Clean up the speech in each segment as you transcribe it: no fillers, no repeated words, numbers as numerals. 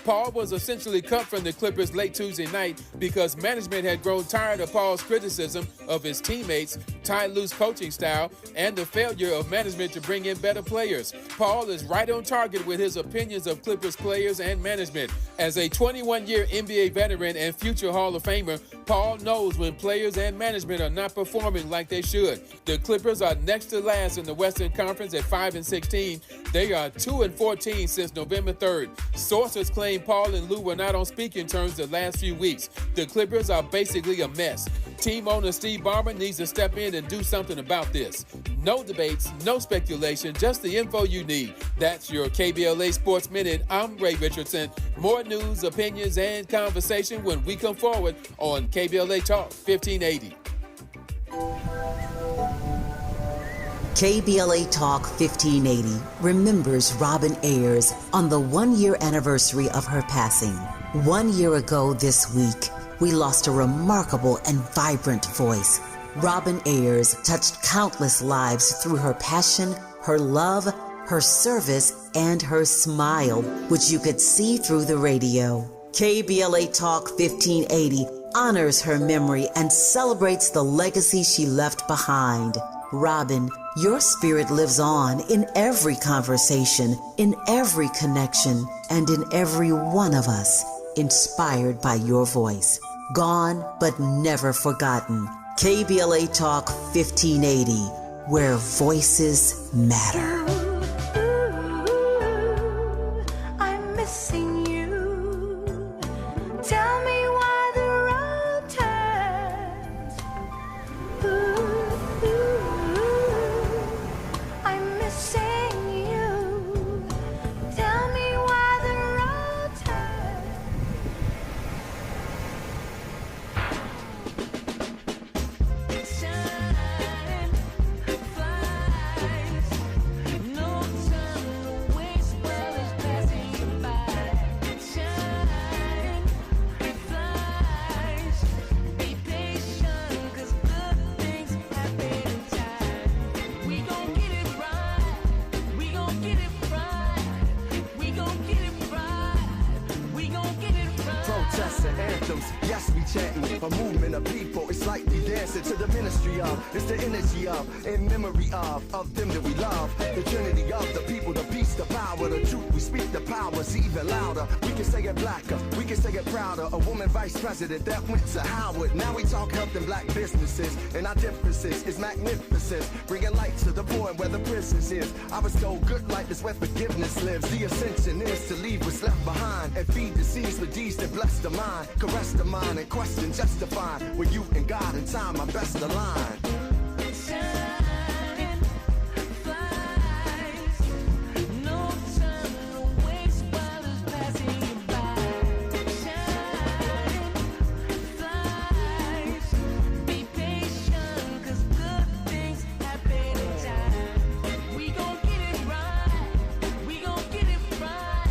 Paul was essentially cut from the Clippers late Tuesday night because management had grown tired of Paul's criticism of his teammates, tight loose coaching style, and the failure of management to bring in better players. Paul is right on target with his opinions of Clippers players and management. As a 21-year NBA veteran and future Hall of Famer, Paul knows when players and management are not performing like they should. The Clippers are next to last in the Western Conference at 5-16. They are 2-14 since November 3rd. Sources claim Paul and Lou were not on speaking terms the last few weeks. The Clippers are basically a mess. Team owner Steve Ballmer needs to step in and do something about this. No debates, no speculation, just the info you need. That's your KBLA Sports Minute. I'm Ray Richardson. More news, opinions, and conversation when we come forward on KBLA Talk 1580. KBLA Talk 1580 remembers Robin Ayers on the 1-year anniversary of her passing. 1 year ago this week, we lost a remarkable and vibrant voice. Robin Ayers touched countless lives through her passion, her love, her service, and her smile, which you could see through the radio. KBLA Talk 1580 honors her memory and celebrates the legacy she left behind. Robin, your spirit lives on in every conversation, in every connection, and in every one of us, inspired by your voice. Gone but never forgotten. KBLA Talk 1580, where voices matter. I'm missing you. Tell me why the road turns. I'm missing you. Tell me why the road turns. Shine, flies, no time to waste while it's passing you by. Shine, flies, be patient, 'cause good things happen in time. We gon' get it right, we gon' get it right, we gon' get it right, we gon' get it right. Protests and anthems, yes, we chanting. A movement of people, it's like we dancing to the ministry of. It's the energy of, in memory of them that we love. The trinity of the people, the peace, the power, the truth. We speak the powers even louder. We can say it blacker, we can say it prouder. A woman vice president that went to Howard. Now we talk health and black businesses, and our differences is magnificent. Bringing light to the poor and where the prisons is. I was told good life is where forgiveness lives. The ascension is to leave what's left behind and feed the seas with deeds that bless the mind. Caress the mind and question justify. Where you and God in time are best aligned. Shine, flies, no time to waste while it's passing you by. Shine, flies, be patient, 'cause good things happen in time. We gon' get it right, we gon' get it right,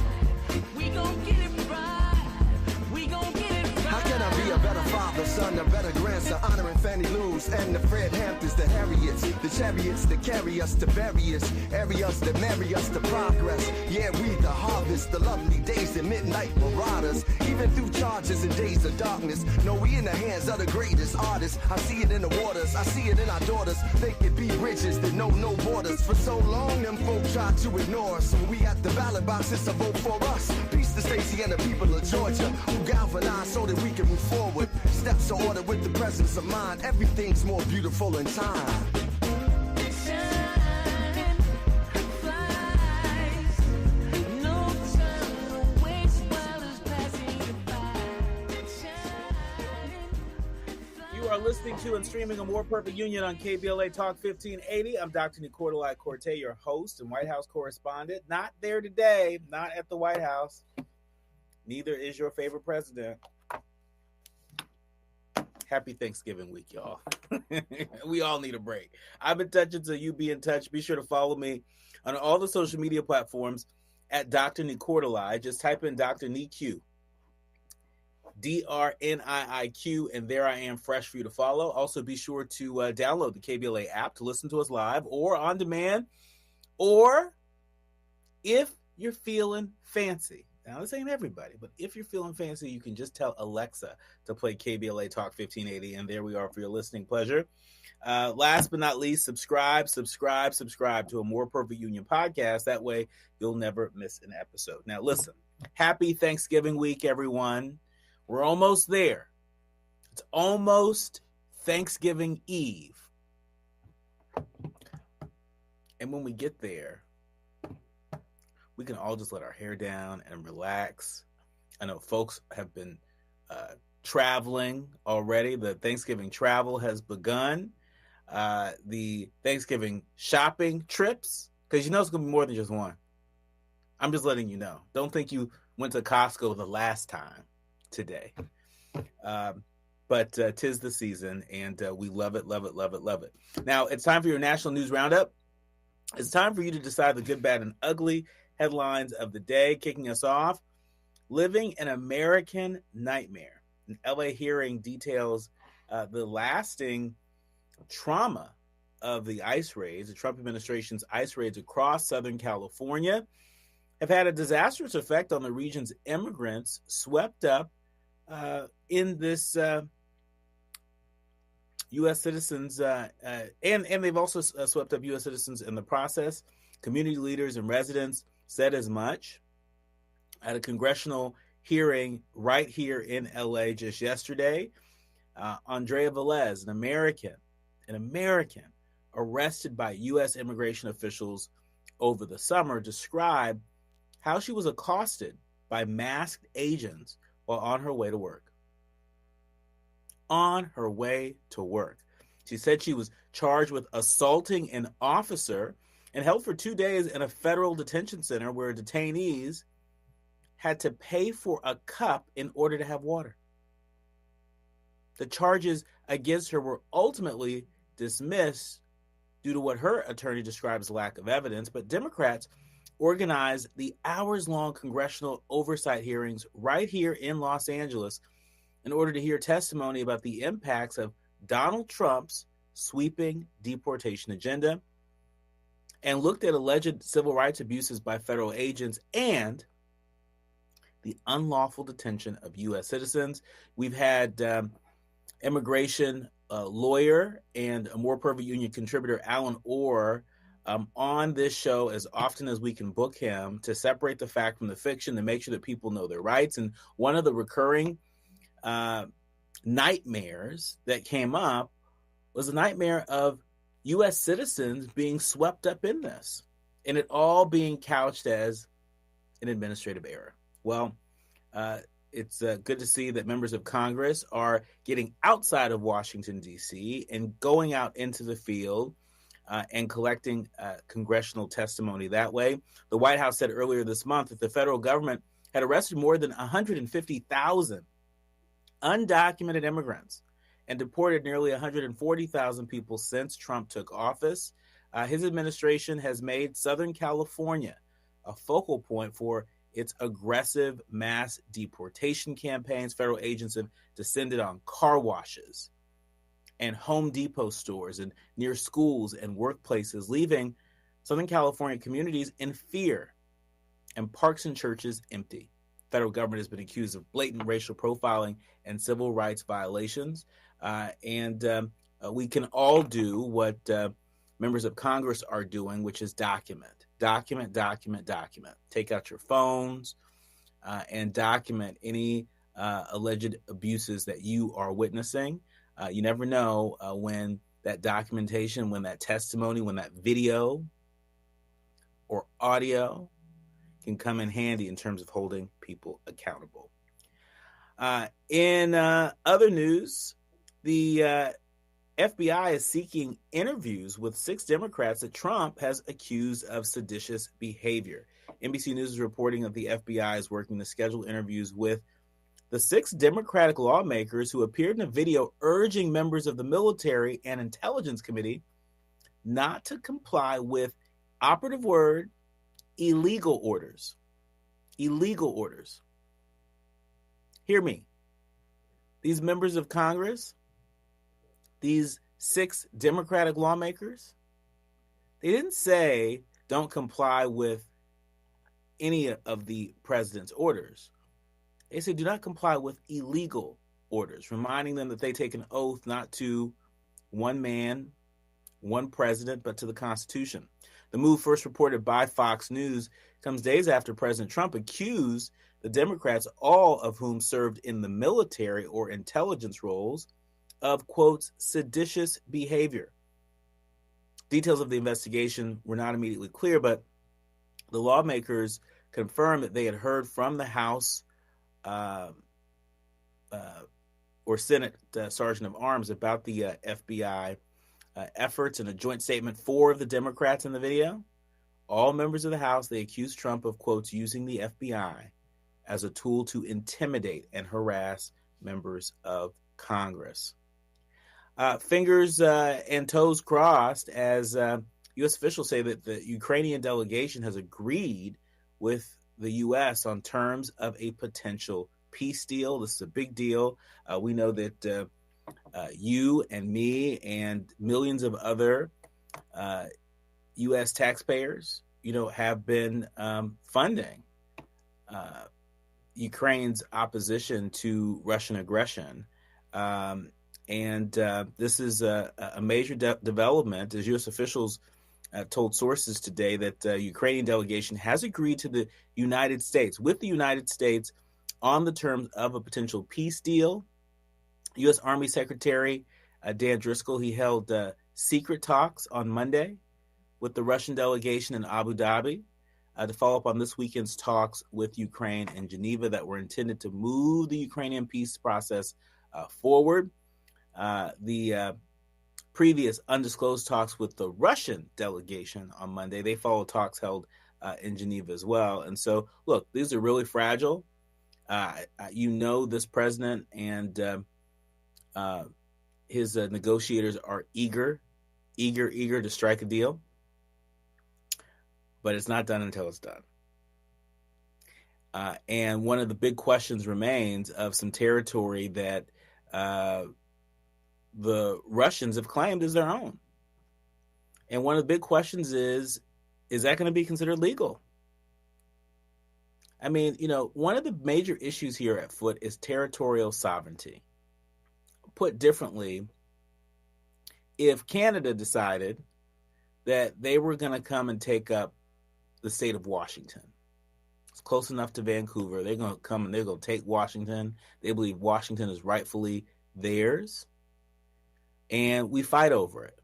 we gon' get it right, we gon' get it right. How can I be a better father, son, a better grandson, honoring Fannie Lou's and the Fred Hamptons, the Harriets, the chariots that carry us to various areas that marry us to progress. Yeah, we the harvest, the lovely days and midnight marauders. Even through charges and days of darkness, know we in the hands of the greatest artists. I see it in the waters, I see it in our daughters. They could be bridges that know no borders. For so long, them folk tried to ignore us. When we at the ballot box, it's a vote for us. Peace to Stacey and the people of Georgia, who galvanize so that we can move forward. Steps are ordered with the presence of mind. Everything's more beautiful in time. Shine, flies, no time to waste while it's passing you by. Shine, You are listening to and streaming a More Perfect Union on KBLA Talk 1580. I'm Dr. Nii-Quartelai Quartey, your host and White House correspondent. Not there today, not at the White House. Neither is your favorite president. Happy Thanksgiving week, y'all. We all need a break. I've been touching, so you be in touch. Be sure to follow me on all the social media platforms at Dr. Nii-Quartelai. Just type in Dr. Nii-Q, DRNIIQ, and there I am, fresh for you to follow. Also, be sure to download the KBLA app to listen to us live or on demand, or if you're feeling fancy, Now, this ain't everybody, but if you're feeling fancy, you can just tell Alexa to play KBLA Talk 1580, and there we are for your listening pleasure. Last but not least, subscribe to a More Perfect Union podcast. That way, you'll never miss an episode. Now, listen, happy Thanksgiving week, everyone. We're almost there. It's almost Thanksgiving Eve. And when we get there, we can all just let our hair down and relax. I know folks have been traveling already. The Thanksgiving travel has begun. The Thanksgiving shopping trips, because you know it's going to be more than just one. I'm just letting you know. Don't think you went to Costco the last time today. But 'tis the season, and we love it. Now, it's time for your National News Roundup. It's time for you to decide the good, bad, and ugly headlines of the day. Kicking us off, living an American nightmare. An LA hearing details the lasting trauma of the ICE raids. The Trump administration's ICE raids across Southern California have had a disastrous effect on the region's immigrants swept up in this U.S. citizens, and they've also swept up U.S. citizens in the process. Community leaders and residents said as much at a congressional hearing right here in L.A. just yesterday. Andrea Velez, an American arrested by U.S. immigration officials over the summer, described how she was accosted by masked agents while on her way to work. She said she was charged with assaulting an officer and held for 2 days in a federal detention center where detainees had to pay for a cup in order to have water. The charges against her were ultimately dismissed due to what her attorney describes as lack of evidence, but Democrats organized the hours-long congressional oversight hearings right here in Los Angeles in order to hear testimony about the impacts of Donald Trump's sweeping deportation agenda, and looked at alleged civil rights abuses by federal agents and the unlawful detention of U.S. citizens. We've had immigration lawyer and a More Perfect Union contributor, Alan Orr, on this show as often as we can book him to separate the fact from the fiction, to make sure that people know their rights. And one of the recurring nightmares that came up was a nightmare of U.S. citizens being swept up in this, and it all being couched as an administrative error. Well, it's good to see that members of Congress are getting outside of Washington, D.C. and going out into the field and collecting congressional testimony that way. The White House said earlier this month that the federal government had arrested more than 150,000 undocumented immigrants and deported nearly 140,000 people since Trump took office. His administration has made Southern California a focal point for its aggressive mass deportation campaigns. Federal agents have descended on car washes and Home Depot stores and near schools and workplaces, leaving Southern California communities in fear and parks and churches empty. Federal government has been accused of blatant racial profiling and civil rights violations. And we can all do what members of Congress are doing, which is document. Take out your phones and document any alleged abuses that you are witnessing. You never know when that documentation, when that testimony, when that video or audio can come in handy in terms of holding people accountable. In other news, the FBI is seeking interviews with 6 Democrats that Trump has accused of seditious behavior. NBC News is reporting that the FBI is working to schedule interviews with the 6 Democratic lawmakers who appeared in a video urging members of the military and intelligence committee not to comply with, operative word, illegal orders. Illegal orders. Hear me. These members of Congress, these 6 Democratic lawmakers, they didn't say don't comply with any of the president's orders. They say do not comply with illegal orders, reminding them that they take an oath not to one man, one president, but to the Constitution. The move, first reported by Fox News, comes days after President Trump accused the Democrats, all of whom served in the military or intelligence roles, of, quote, seditious behavior. Details of the investigation were not immediately clear, but the lawmakers confirmed that they had heard from the House or Senate Sergeant of Arms about the FBI efforts. In a joint statement, 4 of the Democrats in the video, all members of the House, they accused Trump of, quotes, using the FBI as a tool to intimidate and harass members of Congress. Fingers and toes crossed as U.S. officials say that the Ukrainian delegation has agreed with the U.S. on terms of a potential peace deal. This is a big deal. We know that you and me and millions of other U.S. taxpayers, have been funding Ukraine's opposition to Russian aggression. And this is a major development, as U.S. officials told sources today that the Ukrainian delegation has agreed to the United States, with the United States, on the terms of a potential peace deal. U.S. Army Secretary Dan Driscoll, he held secret talks on Monday with the Russian delegation in Abu Dhabi to follow up on this weekend's talks with Ukraine and Geneva that were intended to move the Ukrainian peace process forward. The previous undisclosed talks with the Russian delegation on Monday, they followed talks held in Geneva as well. And so, look, these are really fragile. This president and his negotiators are eager to strike a deal, but it's not done until it's done. And one of the big questions remains of some territory that the Russians have claimed as their own. And one of the big questions is that going to be considered legal? I mean, one of the major issues here at foot is territorial sovereignty. Put differently, if Canada decided that they were going to come and take up the state of Washington, it's close enough to Vancouver, they're going to come and they're going to take Washington. They believe Washington is rightfully theirs, and we fight over it.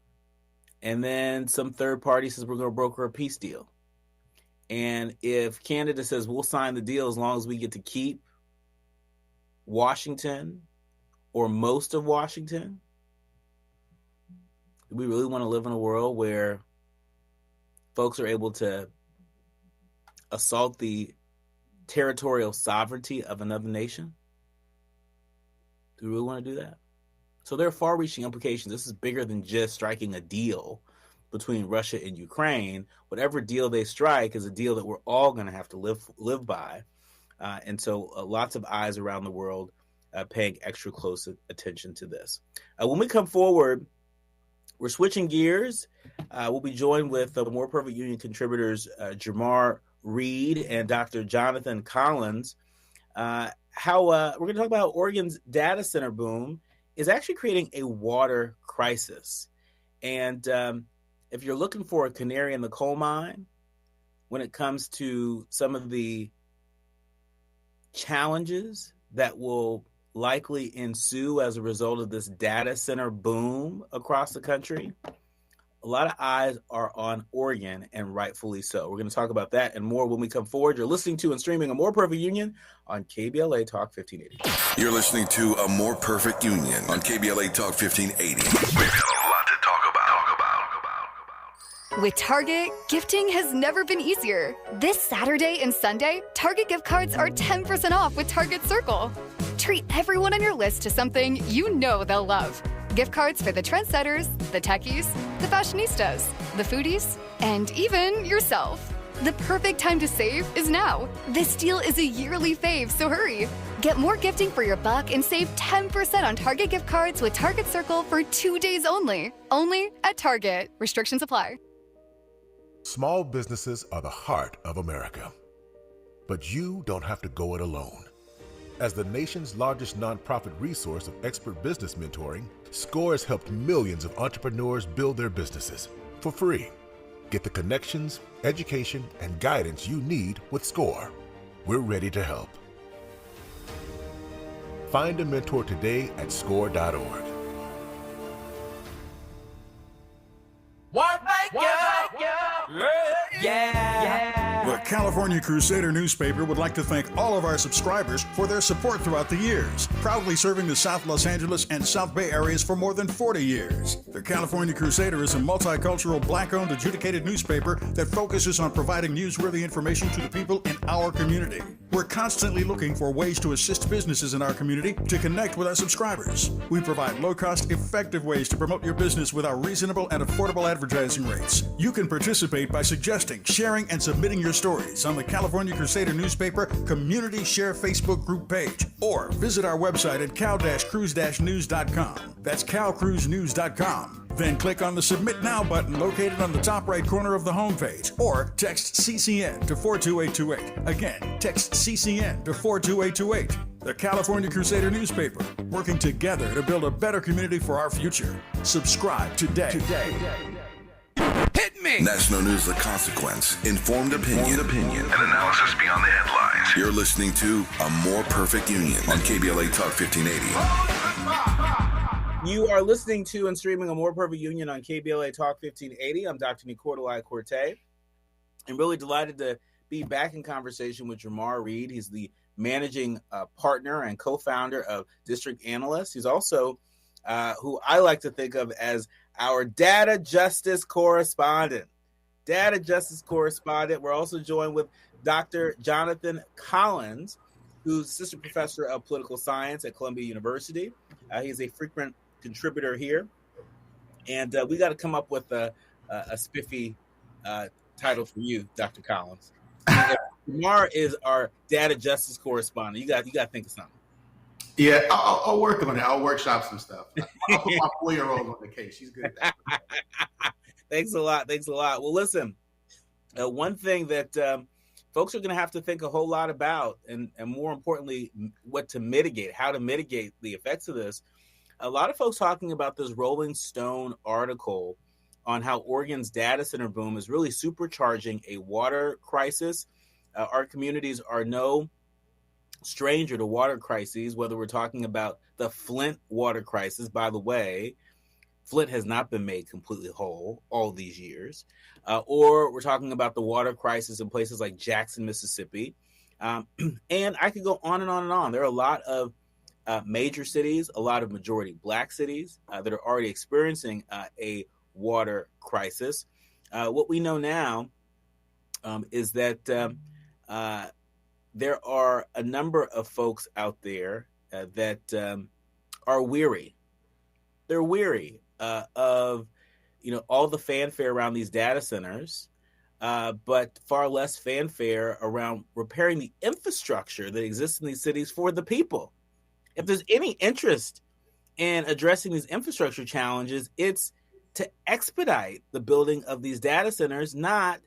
And then some third party says we're going to broker a peace deal. And if Canada says we'll sign the deal as long as we get to keep Washington or most of Washington, do we really want to live in a world where folks are able to assault the territorial sovereignty of another nation? Do we really want to do that? So there are far-reaching implications. This is bigger than just striking a deal between Russia and Ukraine. Whatever deal they strike is a deal that we're all going to have to live by. And so lots of eyes around the world paying extra close attention to this. When we come forward, we're switching gears. We'll be joined with the More Perfect Union contributors Jamar Reed and Dr. Jonathan Collins. We're going to talk about how Oregon's data center boom is actually creating a water crisis. And if you're looking for a canary in the coal mine when it comes to some of the challenges that will likely ensue as a result of this data center boom across the country, a lot of eyes are on Oregon, and rightfully so. We're going to talk about that and more when we come forward. You're listening to and streaming A More Perfect Union on KBLA Talk 1580. You're listening to A More Perfect Union on KBLA Talk 1580. We've got a lot to talk about. With Target, gifting has never been easier. This Saturday and Sunday, Target gift cards are 10% off with Target Circle. Treat everyone on your list to something you know they'll love. Gift cards for the trendsetters, the techies, the fashionistas, the foodies, and even yourself. The perfect time to save is now. This deal is a yearly fave, so hurry. Get more gifting for your buck and save 10% on Target gift cards with Target Circle for 2 days only. Only at Target. Restrictions apply. Small businesses are the heart of America. But you don't have to go it alone. As the nation's largest nonprofit resource of expert business mentoring, SCORE has helped millions of entrepreneurs build their businesses for free. Get the connections, education, and guidance you need with SCORE. We're ready to help. Find a mentor today at score.org. The California Crusader newspaper would like to thank all of our subscribers for their support throughout the years, proudly serving the South Los Angeles and South Bay areas for more than 40 years. The California Crusader is a multicultural, black-owned, adjudicated newspaper that focuses on providing newsworthy information to the people in our community. We're constantly looking for ways to assist businesses in our community to connect with our subscribers. We provide low-cost, effective ways to promote your business with our reasonable and affordable advertising rates. You can participate by suggesting, sharing, and submitting your stories on the California Crusader newspaper Community Share Facebook group page, or visit our website at cal-cruise-news.com. That's calcruisenews.com. Then click on the Submit Now button located on the top right corner of the homepage, or text CCN to 42828. Again, text CCN to 42828. The California Crusader newspaper, working together to build a better community for our future. Subscribe today. Hit me! National News: The Consequence. Informed opinion, and analysis beyond the headlines. You're listening to A More Perfect Union on KBLA Talk 1580. You are listening to and streaming A More Perfect Union on KBLA Talk 1580. I'm Dr. Nii-Quartelai Quartey. I'm really delighted to be back in conversation with Jamar Reed. He's the managing partner and co-founder of District Analyst. He's also who I like to think of as our data justice correspondent. We're also joined with Dr. Jonathan Collins, who's assistant professor of political science at Columbia University. He's a frequent contributor here. And we got to come up with a spiffy title for you, Dr. Collins. Jamar is our data justice correspondent. You got to think of something. Yeah, I'll work on it. I'll workshop some stuff. I'll put my 4-year-old on the case. She's good at that. Thanks a lot. Well, listen, one thing that folks are going to have to think a whole lot about, and more importantly, how to mitigate the effects of this. A lot of folks talking about this Rolling Stone article on how Oregon's data center boom is really supercharging a water crisis. Our communities are no stranger to water crises, whether we're talking about the Flint water crisis. By the way, Flint has not been made completely whole all these years. Or we're talking about the water crisis in places like Jackson, Mississippi. And I could go on and on and on. There are a lot of major cities, a lot of majority Black cities that are already experiencing a water crisis. What we know now is that there are a number of folks out there that are weary. They're weary of all the fanfare around these data centers, but far less fanfare around repairing the infrastructure that exists in these cities for the people. If there's any interest in addressing these infrastructure challenges, it's to expedite the building of these data centers, not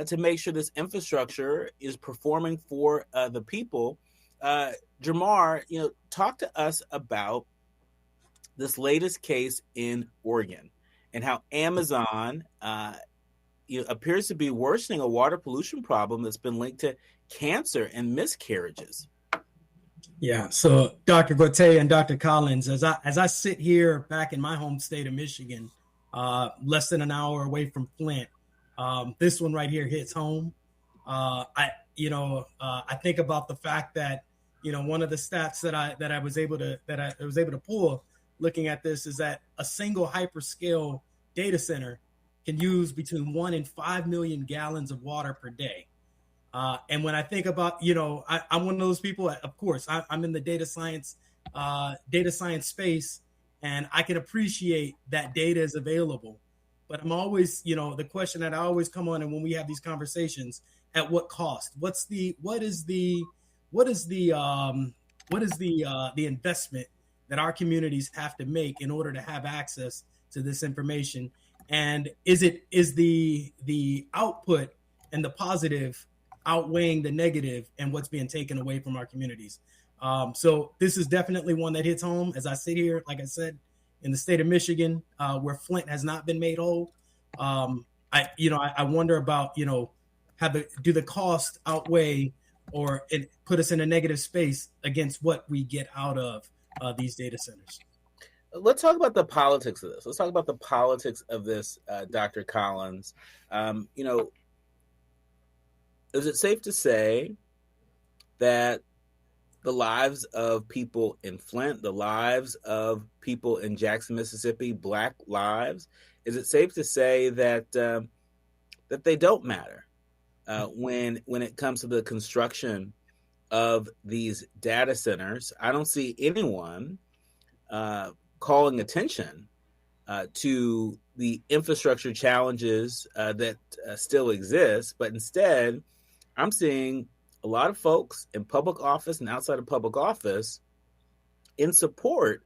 to make sure this infrastructure is performing for the people. Jamar, talk to us about this latest case in Oregon and how Amazon appears to be worsening a water pollution problem that's been linked to cancer and miscarriages. Yeah. So Dr. Quartey and Dr. Collins, as I sit here back in my home state of Michigan, less than an hour away from Flint, this one right here hits home. I think about the fact that, one of the stats that I was able to pull looking at this is that a single hyperscale data center can use between 1 and 5 million gallons of water per day. And when I think about, I'm one of those people, of course, I'm in the data science space, and I can appreciate that data is available. But I'm always, the question that I always come on, and when we have these conversations, at what cost? What is the investment that our communities have to make in order to have access to this information? And is the output and the positive outweighing the negative and what's being taken away from our communities. So this is definitely one that hits home as I sit here, like I said, in the state of Michigan, where Flint has not been made whole. I wonder about, do the cost outweigh or it put us in a negative space against what we get out of these data centers? Let's talk about the politics of this. Let's talk about the politics of this, Dr. Collins. Is it safe to say that the lives of people in Flint, the lives of people in Jackson, Mississippi, Black lives, is it safe to say that that they don't matter when it comes to the construction of these data centers? I don't see anyone calling attention to the infrastructure challenges that still exist, but instead, I'm seeing a lot of folks in public office and outside of public office in support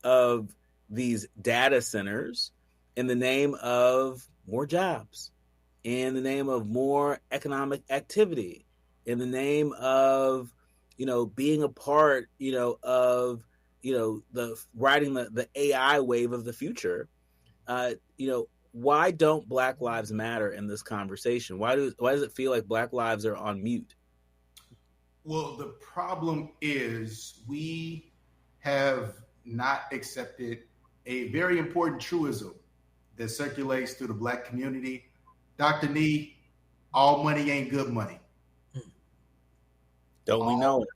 of these data centers in the name of more jobs, in the name of more economic activity, in the name of, being a part, of, the riding the AI wave of the future. Why don't Black lives matter in this conversation? Why does it feel like Black lives are on mute? Well, the problem is we have not accepted a very important truism that circulates through the Black community. Dr. Nee, all money ain't good money. Don't we know it?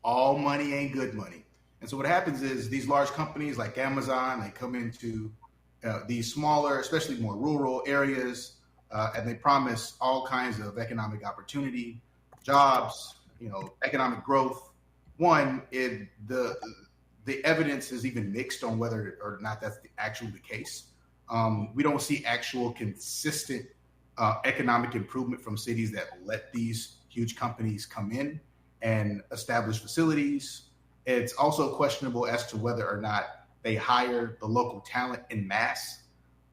All money ain't good money. And so what happens is these large companies like Amazon, they come into these smaller, especially more rural areas, and they promise all kinds of economic opportunity, jobs, economic growth. One, the evidence is even mixed on whether or not that's actually the case. We don't see actual consistent economic improvement from cities that let these huge companies come in and establish facilities. It's also questionable as to whether or not they hire the local talent in mass.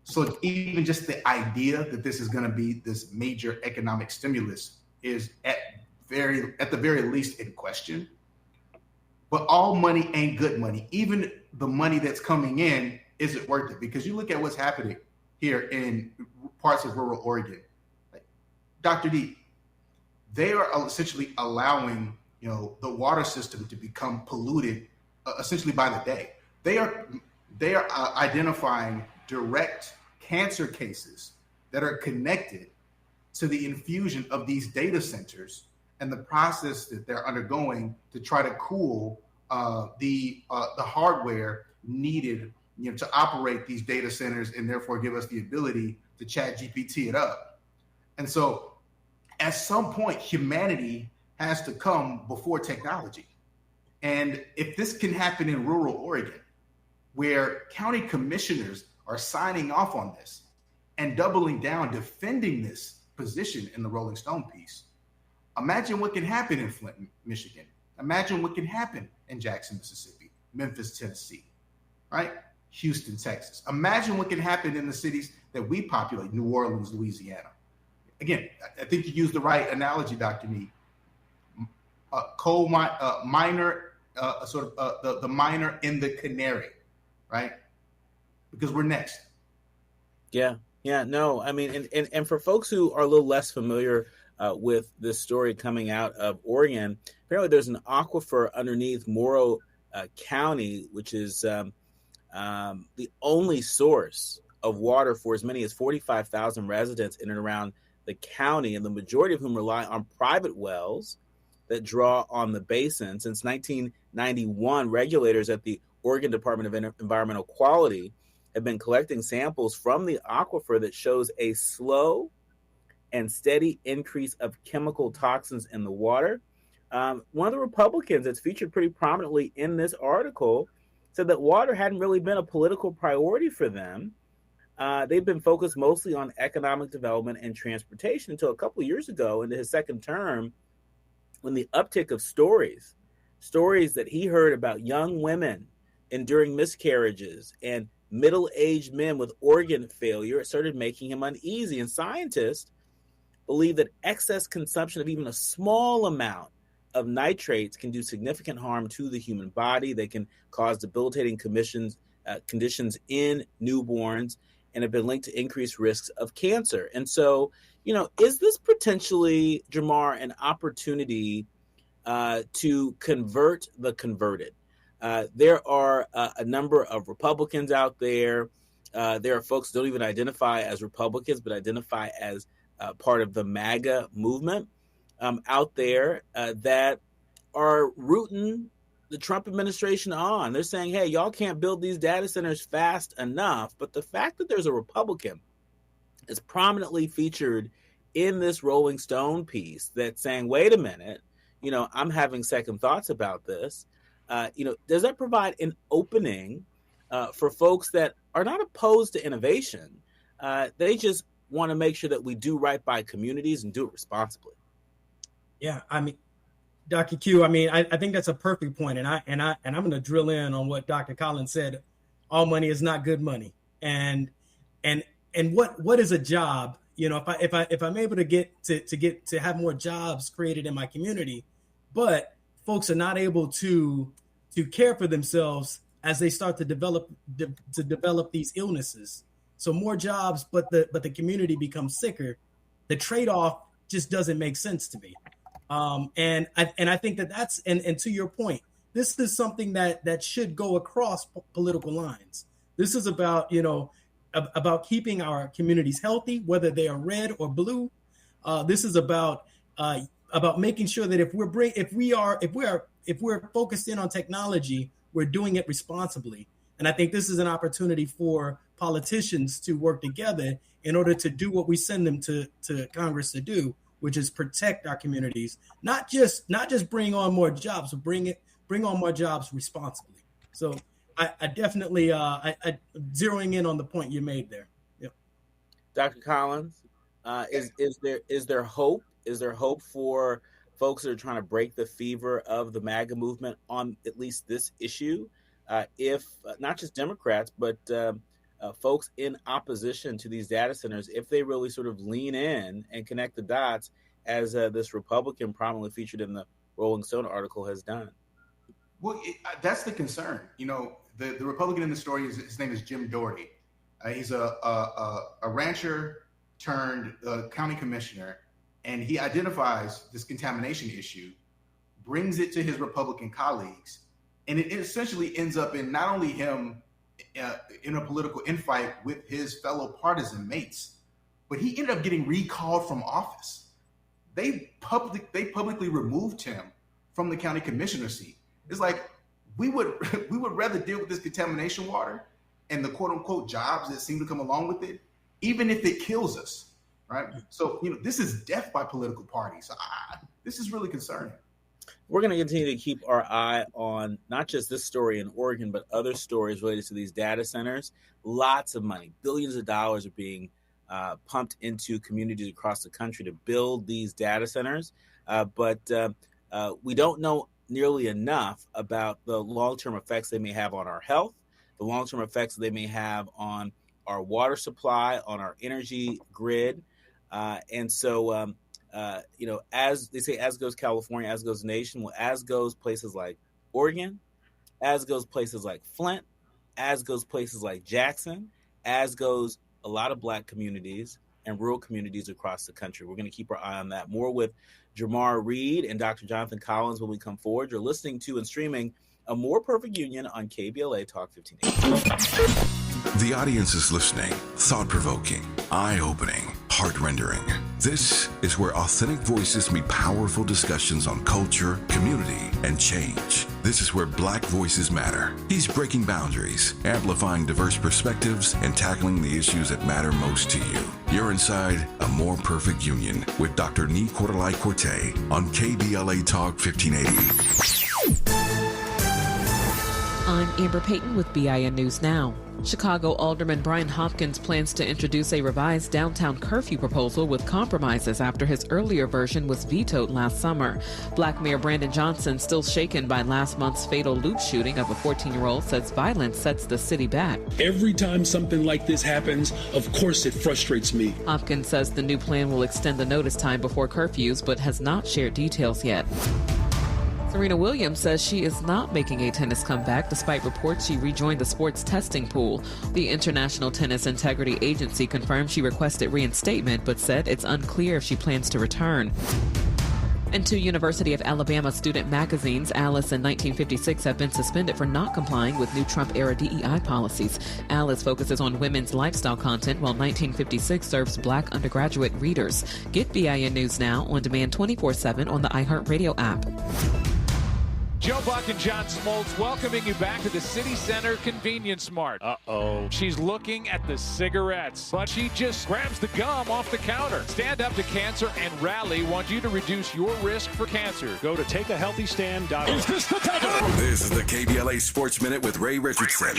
So even just the idea that this is going to be this major economic stimulus is at the very least in question. But all money ain't good money. Even the money that's coming in isn't worth it, because you look at what's happening here in parts of rural Oregon. Like, Dr. D, they are essentially allowing the water system to become polluted essentially by the day. They are identifying direct cancer cases that are connected to the infusion of these data centers and the process that they're undergoing to try to cool the hardware needed to operate these data centers and therefore give us the ability to chat GPT it up. And so at some point, humanity has to come before technology. And if this can happen in rural Oregon, where county commissioners are signing off on this and doubling down, defending this position in the Rolling Stone piece, imagine what can happen in Flint, Michigan. Imagine what can happen in Jackson, Mississippi, Memphis, Tennessee, right? Houston, Texas. Imagine what can happen in the cities that we populate, New Orleans, Louisiana. Again, I think you used the right analogy, Dr. Nee. Miner, the miner in the canary, right? Because we're next. Yeah. No, I mean, and for folks who are a little less familiar with this story coming out of Oregon, apparently there's an aquifer underneath Morrow County, which is the only source of water for as many as 45,000 residents in and around the county, and the majority of whom rely on private wells that draw on the basin. Since 1991, regulators at the Oregon Department of Environmental Quality have been collecting samples from the aquifer that shows a slow and steady increase of chemical toxins in the water. One of the Republicans that's featured pretty prominently in this article said that water hadn't really been a political priority for them. They've been focused mostly on economic development and transportation until a couple of years ago into his second term, when the uptick of stories that he heard about young women enduring miscarriages and middle-aged men with organ failure, it started making him uneasy. And scientists believe that excess consumption of even a small amount of nitrates can do significant harm to the human body. They can cause debilitating conditions in newborns and have been linked to increased risks of cancer. And so, is this potentially, Jamar, an opportunity to convert the converted? There are a number of Republicans out there. There are folks who don't even identify as Republicans, but identify as part of the MAGA movement out there that are rooting the Trump administration on. They're saying, hey, y'all can't build these data centers fast enough. But the fact that there's a Republican is prominently featured in this Rolling Stone piece that's saying, wait a minute, I'm having second thoughts about this. Does that provide an opening for folks that are not opposed to innovation? They just want to make sure that we do right by communities and do it responsibly. Yeah, I mean, Dr. Q, I think that's a perfect point, and I'm going to drill in on what Dr. Collins said. All money is not good money, and what is a job? If I'm able to get to have more jobs created in my community, but folks are not able to care for themselves as they start to develop these illnesses. So more jobs, but the community becomes sicker. The trade-off just doesn't make sense to me. And I think that's and to your point, this is something that should go across political lines. This is about about keeping our communities healthy, whether they are red or blue. This is about making sure that if we're focused in on technology, we're doing it responsibly. And I think this is an opportunity for politicians to work together in order to do what we send them to Congress to do, which is protect our communities, not just bring on more jobs, but bring on more jobs responsibly. So I definitely I zeroing in on the point you made there. Yep. Dr. Collins, is there hope? Is there hope for folks that are trying to break the fever of the MAGA movement on at least this issue? If not just Democrats, but folks in opposition to these data centers, if they really sort of lean in and connect the dots, as this Republican prominently featured in the Rolling Stone article has done. Well, that's the concern. The Republican in the story, his name is Jim Doherty. He's a rancher turned county commissioner, and he identifies this contamination issue, brings it to his Republican colleagues, and it essentially ends up in not only him in a political infight with his fellow partisan mates, but he ended up getting recalled from office. They publicly removed him from the county commissioner seat. It's like we would rather deal with this contamination water and the quote unquote jobs that seem to come along with it, even if it kills us, right? So this is death by political parties. This is really concerning. We're going to continue to keep our eye on not just this story in Oregon, but other stories related to these data centers. Lots of money, billions of dollars are being pumped into communities across the country to build these data centers. But we don't know nearly enough about the long-term effects they may have on our health, the long-term effects they may have on our water supply, on our energy grid. And so, as they say, as goes California, as goes the nation, well, as goes places like Oregon, as goes places like Flint, as goes places like Jackson, as goes a lot of Black communities and rural communities across the country. We're going to keep our eye on that. More with Jamar Reed and Dr. Jonathan Collins when we come forward. You're listening to and streaming A More Perfect Union on KBLA Talk 1580. The audience is listening, thought-provoking, eye-opening, heart-rendering. This is where authentic voices meet powerful discussions on culture, community, and change. This is where Black voices matter. He's breaking boundaries, amplifying diverse perspectives, and tackling the issues that matter most to you. You're inside A More Perfect Union with Dr. Nii-Quartelai Quartey on KBLA Talk 1580. On Amber Payton with BIN News Now. Chicago Alderman Brian Hopkins plans to introduce a revised downtown curfew proposal with compromises after his earlier version was vetoed last summer. Black Mayor Brandon Johnson, still shaken by last month's fatal loot shooting of a 14-year-old, says violence sets the city back. Every time something like this happens, of course it frustrates me. Hopkins says the new plan will extend the notice time before curfews, but has not shared details yet. Serena Williams says she is not making a tennis comeback despite reports she rejoined the sports testing pool. The International Tennis Integrity Agency confirmed she requested reinstatement but said it's unclear if she plans to return. And two University of Alabama student magazines, Alice and 1956, have been suspended for not complying with new Trump-era DEI policies. Alice focuses on women's lifestyle content, while 1956 serves black undergraduate readers. Get BIN News Now on demand 24/7 on the iHeartRadio app. Joe Buck and John Smoltz welcoming you back to the City Center Convenience Mart. Uh-oh. She's looking at the cigarettes, but she just grabs the gum off the counter. Stand Up to Cancer and Rally want you to reduce your risk for cancer. Go to takeahealthystand.org. Is this the time? This is the KBLA Sports Minute with Ray Richardson.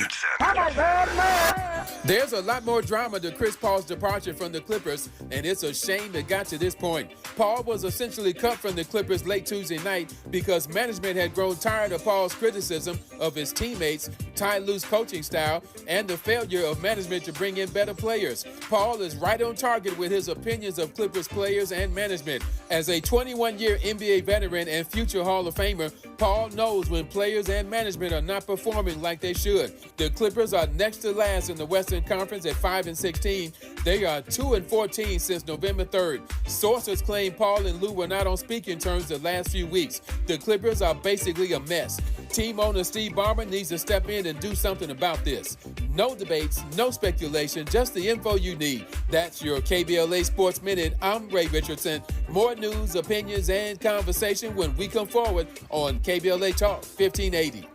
There's a lot more drama to Chris Paul's departure from the Clippers, and it's a shame it got to this point. Paul was essentially cut from the Clippers late Tuesday night because management had grown tired of Paul's criticism of his teammates, tight loose coaching style, and the failure of management to bring in better players. Paul is right on target with his opinions of Clippers players and management. As a 21-year NBA veteran and future Hall of Famer, Paul knows when players and management are not performing like they should. The Clippers are next to last in the Western Conference at 5-16. They are 2-14 since November 3rd. Sources claim Paul and Lou were not on speaking terms the last few weeks. The Clippers are basically a mess. Team owner Steve Ballmer needs to step in and do something about this. No debates, no speculation, just the info you need. That's your KBLA Sports Minute. I'm Ray Richardson. More news, opinions, and conversation when we come forward on KBLA Talk 1580.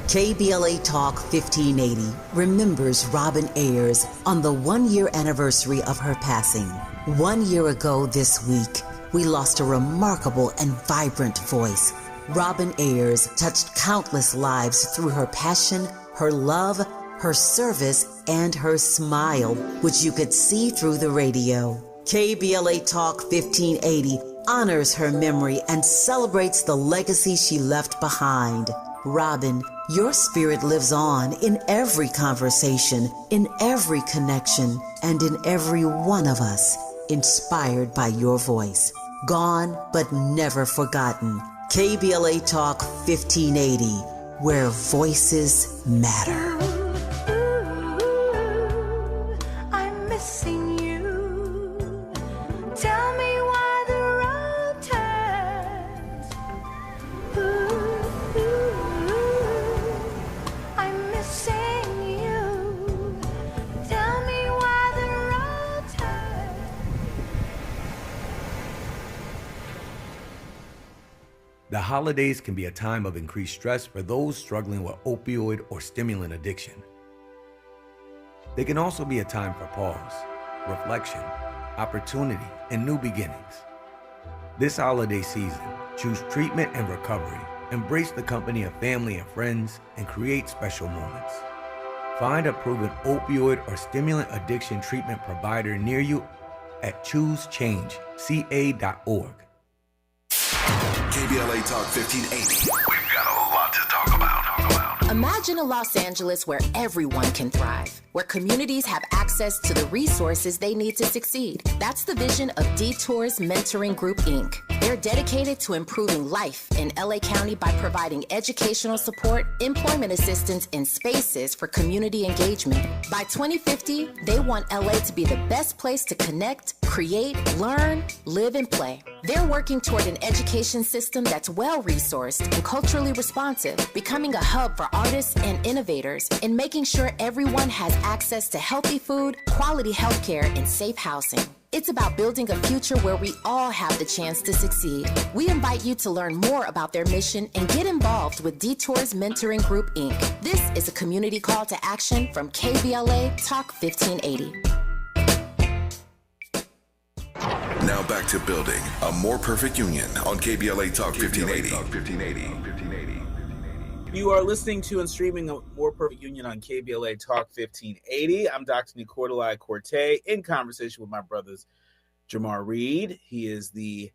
KBLA Talk 1580 remembers Robin Ayers on the 1-year anniversary of her passing. 1 year ago this week, we lost a remarkable and vibrant voice. Robin Ayers touched countless lives through her passion, her love, her service, and her smile, which you could see through the radio. KBLA Talk 1580 honors her memory and celebrates the legacy she left behind. Robin, your spirit lives on in every conversation, in every connection, and in every one of us, inspired by your voice. Gone but never forgotten. KBLA Talk 1580, where voices matter. I'm missing you. Tell me why the road turns. I'm missing you. Tell me why the road turns. The holidays can be a time of increased stress for those struggling with opioid or stimulant addiction. They can also be a time for pause, reflection, opportunity, and new beginnings. This holiday season, choose treatment and recovery, embrace the company of family and friends, and create special moments. Find a proven opioid or stimulant addiction treatment provider near you at choosechangeca.org. KBLA Talk 1580. We've got a lot to talk about. Imagine a Los Angeles where everyone can thrive, where communities have access to the resources they need to succeed. That's the vision of Detours Mentoring Group, Inc. They're dedicated to improving life in LA County by providing educational support, employment assistance, and spaces for community engagement. By 2050, they want LA to be the best place to connect, create, learn, live, and play. They're working toward an education system that's well-resourced and culturally responsive, becoming a hub for artists and innovators, and making sure everyone has access to healthy food, quality healthcare, and safe housing. It's about building a future where we all have the chance to succeed. We invite you to learn more about their mission and get involved with Detours Mentoring Group, Inc. This is a community call to action from KBLA Talk 1580. Now back to building a more perfect union on KBLA Talk 1580. You are listening to and streaming a More Perfect Union on KBLA Talk 1580. I'm Dr. Nii-Quartelai Quartey in conversation with my brothers Jamar Reed. He is the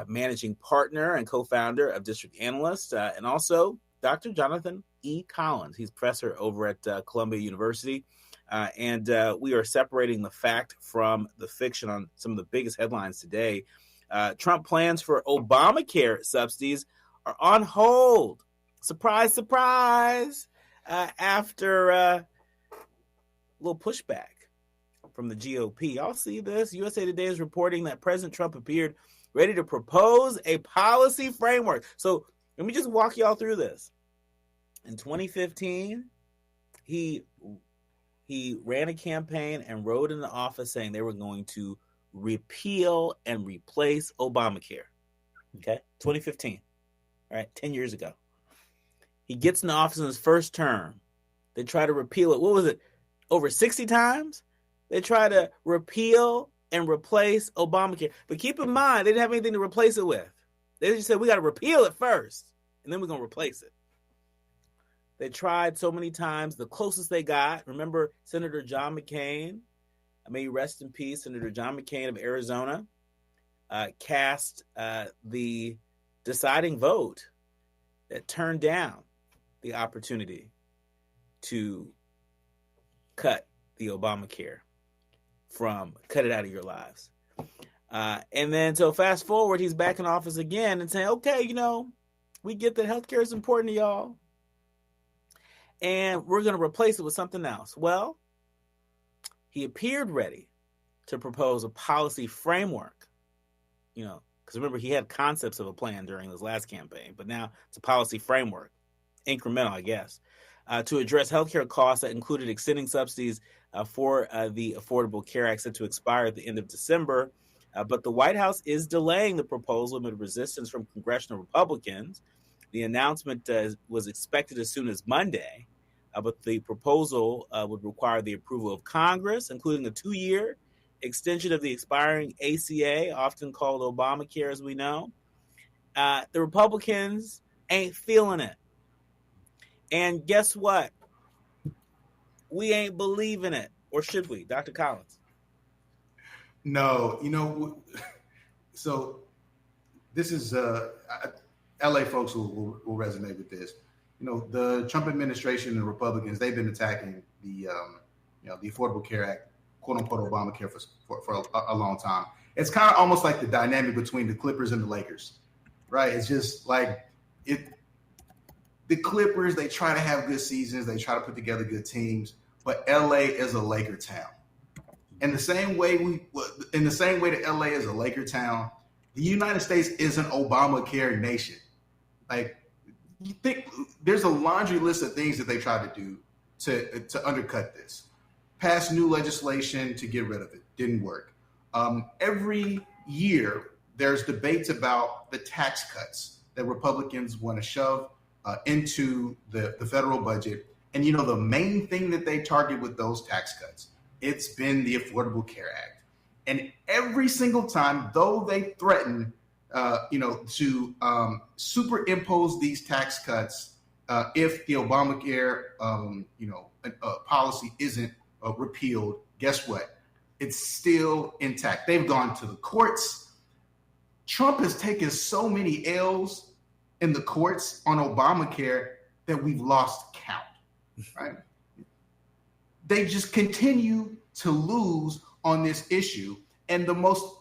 managing partner and co-founder of District Analyst, and also Dr. Jonathan E. Collins. He's professor over at Columbia University. And we are separating the fact from the fiction on some of the biggest headlines today. Trump plans for Obamacare subsidies are on hold. Surprise, surprise. After a little pushback from the GOP. Y'all see this? USA Today is reporting that President Trump appeared ready to propose a policy framework. So let me just walk y'all through this. In 2015, he ran a campaign and rode in the office saying they were going to repeal and replace Obamacare. Okay, 2015. All right, 10 years ago. He gets in the office in his first term. They try to repeal it. What was it? Over 60 times? They try to repeal and replace Obamacare. But keep in mind, they didn't have anything to replace it with. They just said, we got to repeal it first, and then we're going to replace it. They tried so many times. The closest they got, remember Senator John McCain, may he rest in peace, Senator John McCain of Arizona, cast the deciding vote that turned down the opportunity to cut the Obamacare cut it out of your lives. And then, so fast forward, he's back in office again and saying, okay, we get that healthcare is important to y'all, and we're going to replace it with something else. Well, he appeared ready to propose a policy framework, because remember, he had concepts of a plan during this last campaign, but now it's a policy framework, incremental, I guess, to address healthcare costs that included extending subsidies for the Affordable Care Act set to expire at the end of December. But the White House is delaying the proposal amid resistance from congressional Republicans. The announcement was expected as soon as Monday, but the proposal would require the approval of Congress, including a 2-year extension of the expiring ACA, often called Obamacare, as we know. The Republicans ain't feeling it. And guess what? We ain't believing it. Or should we? Dr. Collins. No, so this is LA folks will resonate with this. The Trump administration and Republicans, they've been attacking the Affordable Care Act, quote unquote Obamacare for a long time. It's kind of almost like the dynamic between the Clippers and the Lakers, right? It's just like the Clippers, they try to have good seasons, they try to put together good teams, but LA is a Laker town. In the same way that LA is a Laker town, the United States is an Obamacare nation. Like, you think there's a laundry list of things that they try to do to undercut this. Pass new legislation to get rid of it. Didn't work. Every year, there's debates about the tax cuts that Republicans want to shove into the federal budget. And, the main thing that they target with those tax cuts, it's been the Affordable Care Act. And every single time, though they threaten, to superimpose these tax cuts if the Obamacare, policy isn't repealed, guess what? It's still intact. They've gone to the courts. Trump has taken so many L's in the courts on Obamacare that we've lost count, right? They just continue to lose on this issue. And the most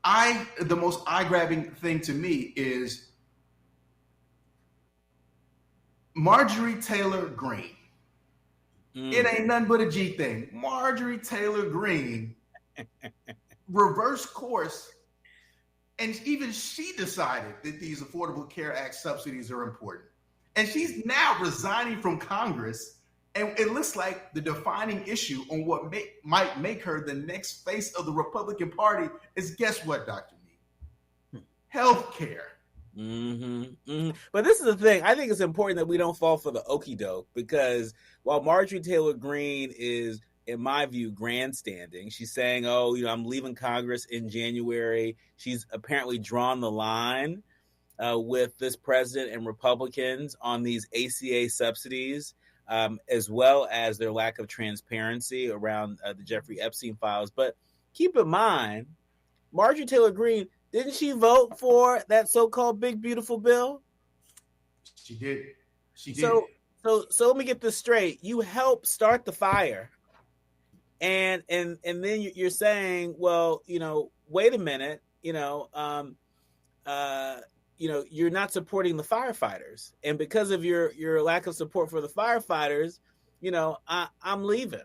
eye-grabbing thing to me is Marjorie Taylor Greene. It ain't nothing but a G thing. Marjorie Taylor Greene reversed course, and even she decided that these Affordable Care Act subsidies are important. And she's now resigning from Congress. And it looks like the defining issue on what might make her the next face of the Republican Party is, guess what, Dr. Nii? Healthcare. But this is the thing. I think it's important that we don't fall for the okie doke, because while Marjorie Taylor Greene is in my view, grandstanding. She's saying, "Oh, I'm leaving Congress in January." She's apparently drawn the line with this president and Republicans on these ACA subsidies, as well as their lack of transparency around the Jeffrey Epstein files. But keep in mind, Marjorie Taylor Greene, didn't she vote for that so-called big beautiful bill? She did. She did. So let me get this straight. You helped start the fire. And then you're saying, well, wait a minute, you're not supporting the firefighters, and because of your lack of support for the firefighters, I'm leaving.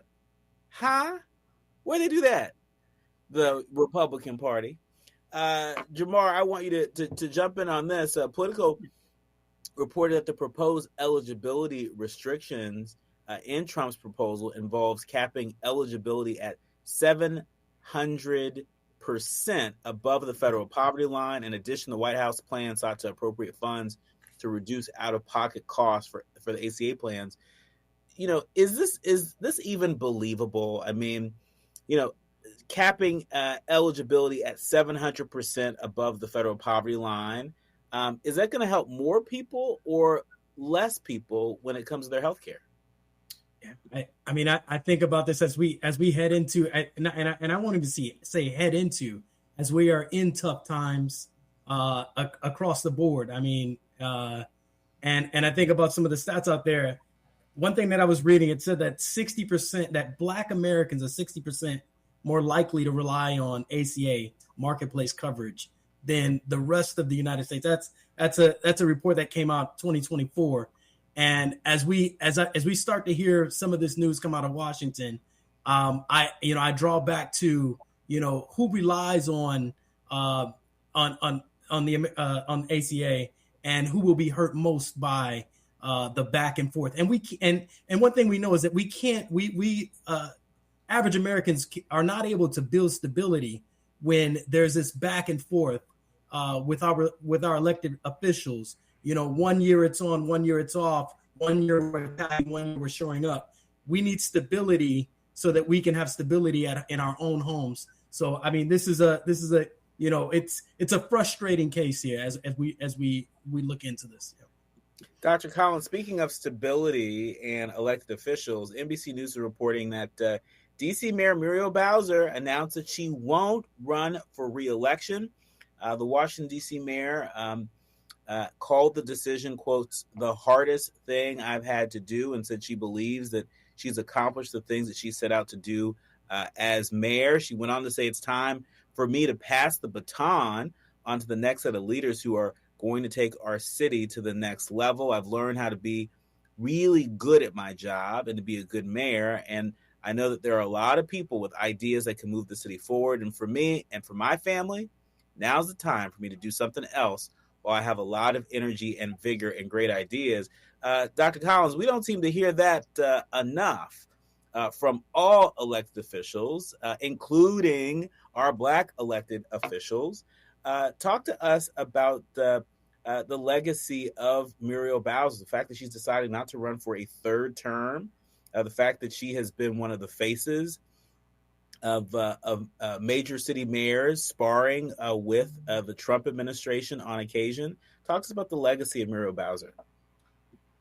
Huh? Where they do that? The Republican Party. Jamar, I want you to jump in on this. Politico reported that the proposed eligibility restrictions in Trump's proposal involves capping eligibility at 700% above the federal poverty line. In addition, the White House plan sought to appropriate funds to reduce out-of-pocket costs for the ACA plans. Is this even believable? I mean, capping eligibility at 700% above the federal poverty line, is that going to help more people or less people when it comes to their health care? I mean, I think about this as we head into, and I won't even say head into, as we are in tough times across the board. I mean, and I think about some of the stats out there. One thing that I was reading, it said that 60%, that Black Americans are 60% more likely to rely on ACA marketplace coverage than the rest of the United States. That's a report that came out 2024. And as we start to hear some of this news come out of Washington, I draw back to who relies on the ACA and who will be hurt most by the back and forth. And one thing we know is that we average Americans are not able to build stability when there's this back and forth with our elected officials. 1 year it's on, 1 year it's off, 1 year we're attacking, 1 year we're showing up. We need stability so that we can have stability in our own homes. So, I mean, this is a it's a frustrating case here as we look into this. Dr. Collins, speaking of stability and elected officials, NBC News is reporting that D.C. Mayor Muriel Bowser announced that she won't run for re-election. The Washington, D.C. mayor called the decision, quotes, the hardest thing I've had to do, and said she believes that she's accomplished the things that she set out to do as mayor. She went on to say, it's time for me to pass the baton onto the next set of leaders who are going to take our city to the next level. I've learned how to be really good at my job and to be a good mayor. And I know that there are a lot of people with ideas that can move the city forward. And for me and for my family, now's the time for me to do something else while I have a lot of energy and vigor and great ideas. Dr. Collins, we don't seem to hear that enough from all elected officials, including our Black elected officials. Talk to us about the legacy of Muriel Bowser, the fact that she's decided not to run for a third term, the fact that she has been one of the faces of major city mayors sparring with the Trump administration on occasion. Talk to us about the legacy of Muriel Bowser.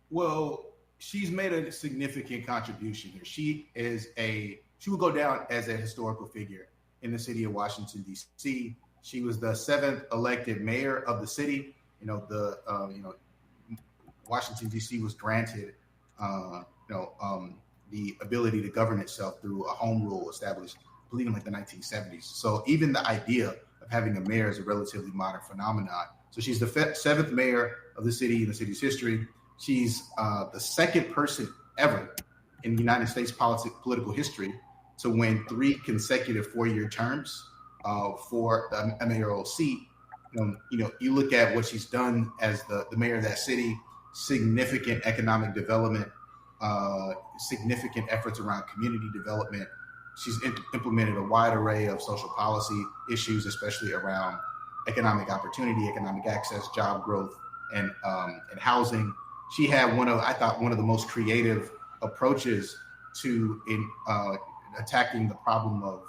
Well, she's made a significant contribution here. She will go down as a historical figure in the city of Washington, D.C. She was the 7th elected mayor of the city. Washington, D.C. was granted, the ability to govern itself through a home rule established, I believe, in the 1970s. So even the idea of having a mayor is a relatively modern phenomenon. So she's the 7th mayor of the city in the city's history. She's the second person ever in the United States political history to win 3 consecutive 4-year terms for a mayoral seat. You look at what she's done as the mayor of that city, significant economic development, significant efforts around community development. She's implemented a wide array of social policy issues, especially around economic opportunity, economic access, job growth, and housing. She had one of the most creative approaches to attacking the problem of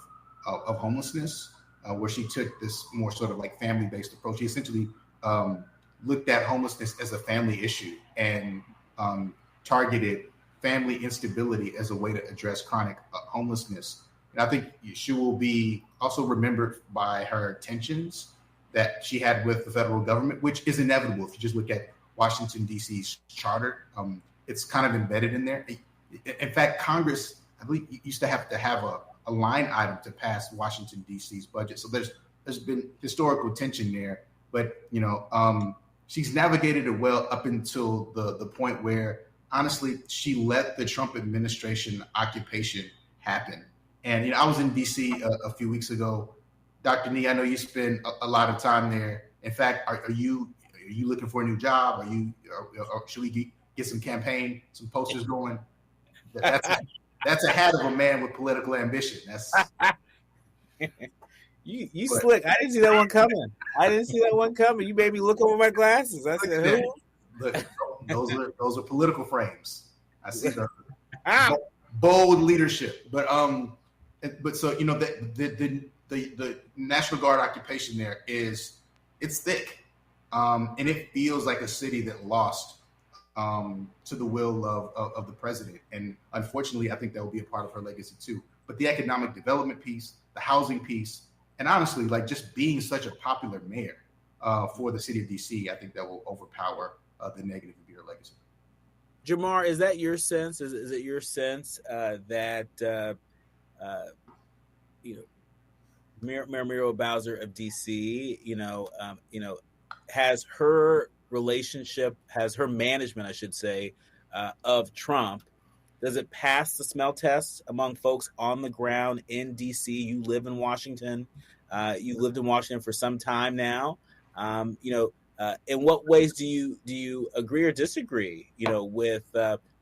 homelessness, where she took this more sort of like family-based approach. She essentially looked at homelessness as a family issue and targeted family instability as a way to address chronic homelessness. And I think she will be also remembered by her tensions that she had with the federal government, which is inevitable. If you just look at Washington, D.C.'s charter, it's kind of embedded in there. In fact, Congress, I believe, used to have a line item to pass Washington, D.C.'s budget. So there's been historical tension there. But, she's navigated it well up until the point where, honestly, she let the Trump administration occupation happen. And, I was in D.C. a few weeks ago. Dr. Nee, I know you spend a lot of time there. In fact, are you looking for a new job? Or should we get some posters going? That's a hat of a man with political ambition. That's you slick. I didn't see that one coming. You made me look over my glasses. I said, who? Look, those are political frames. I see the bold leadership. But so the National Guard occupation there it's thick, and it feels like a city that lost to the will of the president. And unfortunately, I think that will be a part of her legacy too. But the economic development piece, the housing piece, and honestly, like just being such a popular mayor for the city of DC, I think that will overpower the negative of your legacy. Jamar, is that your sense? Is it your sense that Mayor Muriel Bowser of DC, has her management, I should say, of Trump, does it pass the smell test among folks on the ground in DC? You live in Washington. You lived in Washington for some time now. In what ways do you agree or disagree, with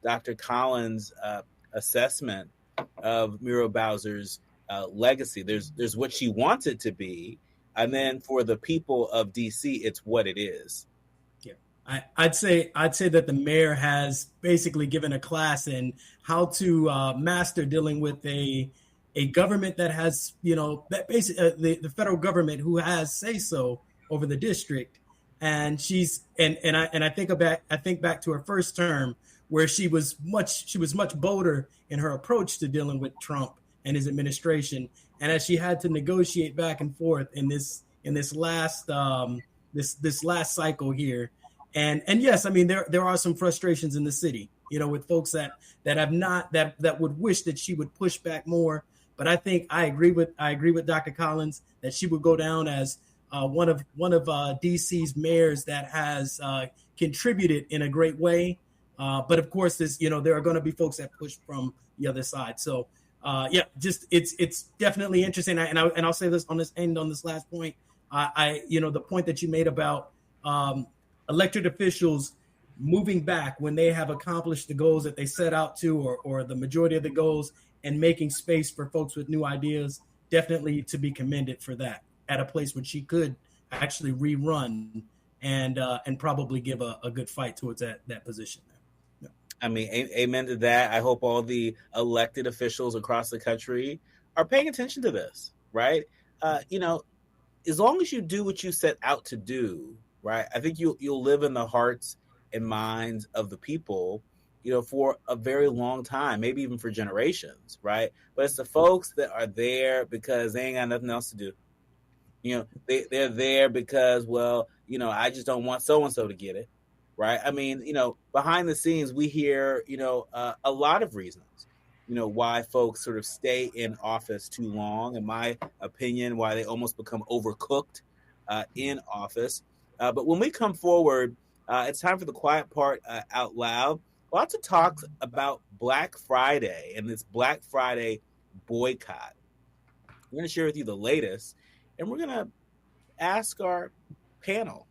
Dr. Collins' assessment of Muriel Bowser's legacy? There's what she wants it to be, and then for the people of DC, it's what it is. I'd say that the mayor has basically given a class in how to master dealing with a government that has, that basically the federal government who has say so over the district. And I think back to her first term where she was much bolder in her approach to dealing with Trump and his administration. And as she had to negotiate back and forth in this last cycle here. And yes, I mean, there are some frustrations in the city, with folks that would wish that she would push back more. But I think I agree with Dr. Collins that she would go down as one of DC's mayors that has contributed in a great way. But of course, there are going to be folks that push from the other side. So it's definitely interesting. And I'll say this on this last point. The point that you made about elected officials moving back when they have accomplished the goals that they set out to, or the majority of the goals, and making space for folks with new ideas, definitely to be commended for that at a place where she could actually rerun and probably give a good fight towards that position. Yeah. I mean, amen to that. I hope all the elected officials across the country are paying attention to this, right? As long as you do what you set out to do, right, I think you'll live in the hearts and minds of the people, for a very long time, maybe even for generations, right? But it's the folks that are there because they ain't got nothing else to do. They're there because, I just don't want so-and-so to get it, right? I mean, behind the scenes, we hear, a lot of reasons, why folks sort of stay in office too long. In my opinion, why they almost become overcooked in office. But when we come forward, it's time for the quiet part out loud. Lots of talk about Black Friday and this Black Friday boycott. We're going to share with you the latest, and we're going to ask our panel,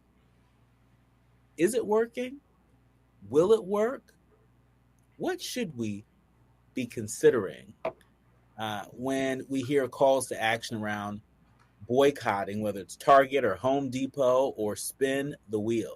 is it working? Will it work? What should we be considering when we hear calls to action around boycotting, whether it's Target or Home Depot or Spin the Wheel?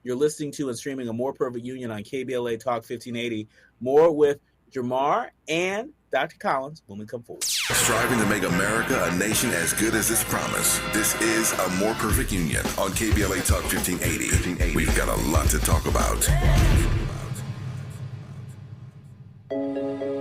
You're listening to and streaming A More Perfect Union on KBLA Talk 1580. More with Jamar and Dr. Collins when we come forward. Striving to make America a nation as good as its promise. This is A More Perfect Union on KBLA Talk 1580. We've got a lot to talk about.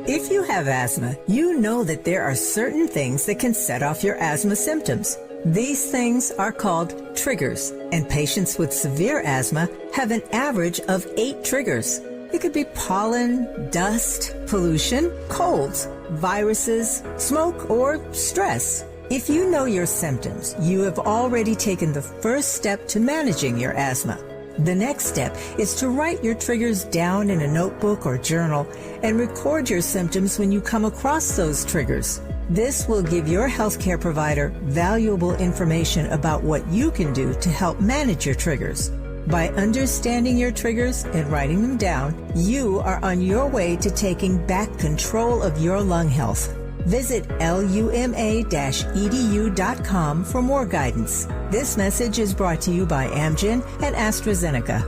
If you have asthma, you know that there are certain things that can set off your asthma symptoms. These things are called triggers, and patients with severe asthma have an average of 8 triggers. It could be pollen, dust, pollution, colds, viruses, smoke, or stress. If you know your symptoms, you have already taken the first step to managing your asthma. The next step is to write your triggers down in a notebook or journal and record your symptoms when you come across those triggers. This will give your healthcare provider valuable information about what you can do to help manage your triggers. By understanding your triggers and writing them down, you are on your way to taking back control of your lung health. Visit luma-edu.com for more guidance. This message is brought to you by Amgen and AstraZeneca.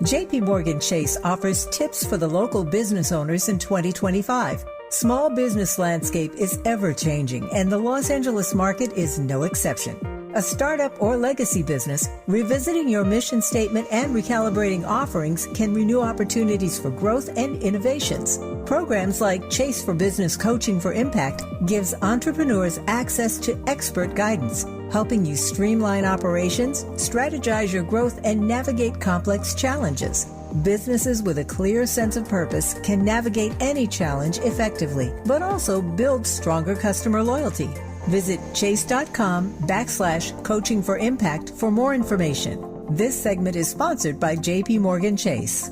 JP Morgan Chase offers tips for the local business owners in 2025. Small business landscape is ever changing, and the Los Angeles market is no exception. A startup or legacy business, revisiting your mission statement and recalibrating offerings can renew opportunities for growth and innovations. Programs like Chase for Business Coaching for Impact gives entrepreneurs access to expert guidance, helping you streamline operations, strategize your growth, and navigate complex challenges. Businesses with a clear sense of purpose can navigate any challenge effectively, but also build stronger customer loyalty. Visit chase.com/coaching for impact for more information. This segment is sponsored by JP Morgan Chase.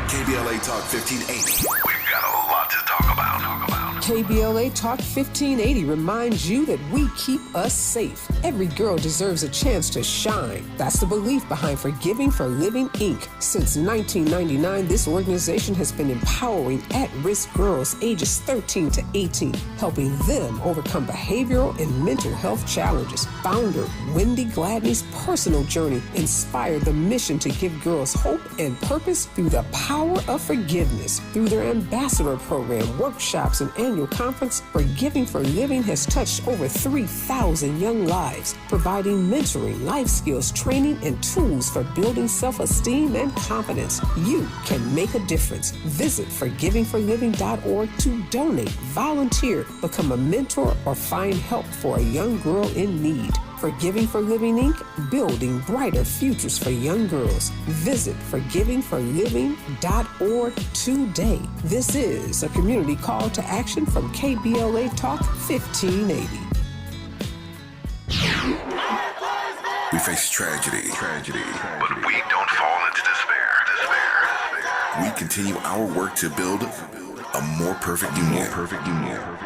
KBLA Talk 1580. We've got a lot to talk about. KBLA Talk 1580 reminds you that we keep us safe. Every girl deserves a chance to shine. That's the belief behind Forgiving for Living, Inc. Since 1999, this organization has been empowering at-risk girls ages 13 to 18, helping them overcome behavioral and mental health challenges. Founder Wendy Gladney's personal journey inspired the mission to give girls hope and purpose through the power of forgiveness. Through their ambassador program, workshops, and annual conference, Forgiving for Living has touched over 3,000 young lives, providing mentoring, life skills, training, and tools for building self-esteem and confidence. You can make a difference. Visit forgivingforliving.org to donate, volunteer, become a mentor, or find help for a young girl in need. Forgiving for Living, Inc., building brighter futures for young girls. Visit forgivingforliving.org today. This is a community call to action from KBLA Talk 1580. We face tragedy, but we don't fall into despair. We continue our work to build a more perfect union.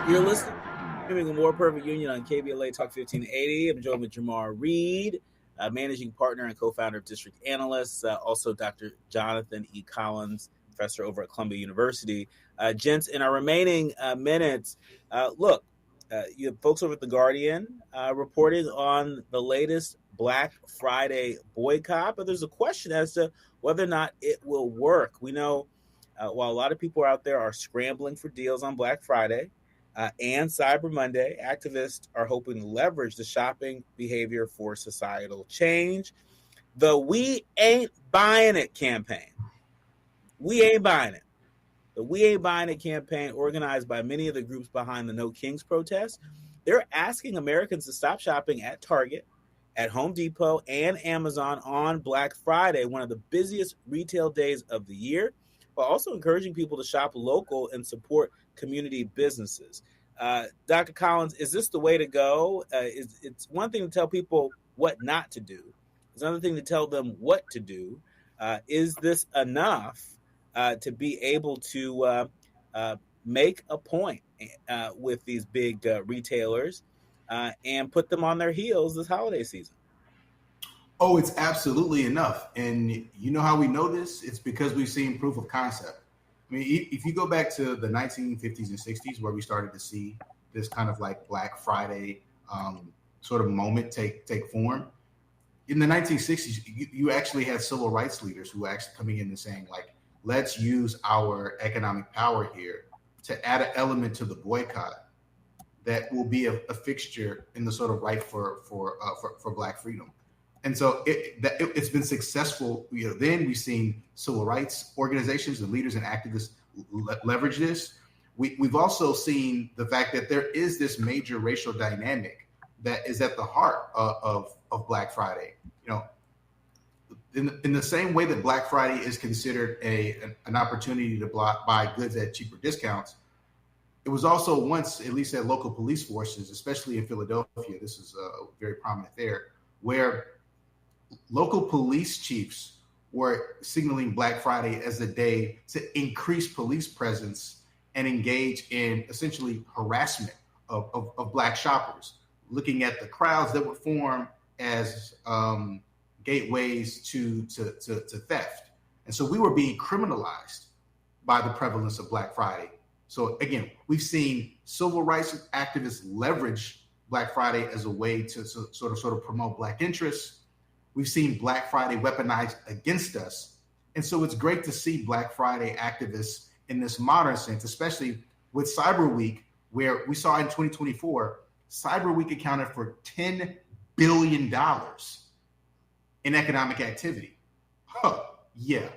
You're listening to A More Perfect Union on KBLA Talk 1580. I'm joined with Jamar Reed, managing partner and co-founder of District Analysts, also Dr. Jonathan E. Collins, professor over at Columbia University. Gents, in our remaining minutes, look, you have folks over at The Guardian reporting on the latest Black Friday boycott, but there's a question as to whether or not it will work. We know while a lot of people out there are scrambling for deals on Black Friday and Cyber Monday, activists are hoping to leverage the shopping behavior for societal change. The We Ain't Buying It campaign. We ain't buying it. The We Ain't Buying It campaign, organized by many of the groups behind the No Kings protest, they're asking Americans to stop shopping at Target, at Home Depot, and Amazon on Black Friday, one of the busiest retail days of the year, while also encouraging people to shop local and support community businesses. Dr. Collins, is this the way to go? It's one thing to tell people what not to do. It's another thing to tell them what to do. Is this enough to be able to make a point with these big retailers and put them on their heels this holiday season? Oh, it's absolutely enough. And you know how we know this? It's because we've seen proof of concept. I mean, if you go back to the 1950s and 60s, where we started to see this kind of like Black Friday sort of moment take form, in the 1960s, you actually had civil rights leaders who were actually coming in and saying, like, let's use our economic power here to add an element to the boycott that will be a fixture in the sort of right for Black freedom. And so it's been successful. Then we've seen civil rights organizations and leaders and activists leverage this. We've also seen the fact that there is this major racial dynamic that is at the heart of Black Friday. In the same way that Black Friday is considered an opportunity to buy goods at cheaper discounts, it was also once, at least at local police forces, especially in Philadelphia, this is very prominent there, where local police chiefs were signaling Black Friday as a day to increase police presence and engage in essentially harassment of Black shoppers, looking at the crowds that would form as gateways to theft. And so we were being criminalized by the prevalence of Black Friday. So again, we've seen civil rights activists leverage Black Friday as a way to sort of promote Black interests. We've seen Black Friday weaponized against us. And so it's great to see Black Friday activists in this modern sense, especially with Cyber Week, where we saw in 2024, Cyber Week accounted for $10 billion in economic activity. Yeah.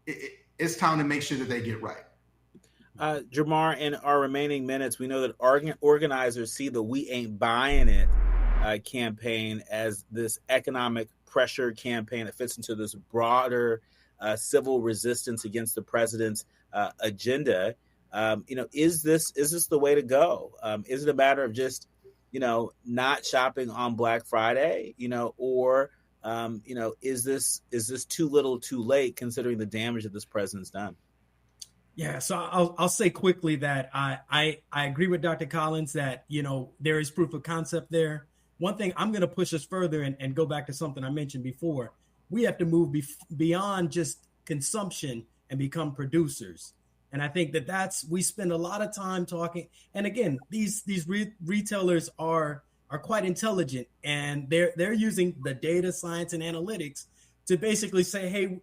It's time to make sure that they get right. Jamar, in our remaining minutes, we know that organizers see the We Ain't Buying It campaign as this economic pressure campaign that fits into this broader civil resistance against the president's agenda. Is this the way to go? Is it a matter of just, not shopping on Black Friday, or is this too little too late considering the damage that this president's done? Yeah, so I'll say quickly that I agree with Dr. Collins that, there is proof of concept there. One thing I'm going to push us further and go back to something I mentioned before. We have to move beyond just consumption and become producers. And I think we spend a lot of time talking. And again, these retailers are quite intelligent, and they're using the data science and analytics to basically say, hey,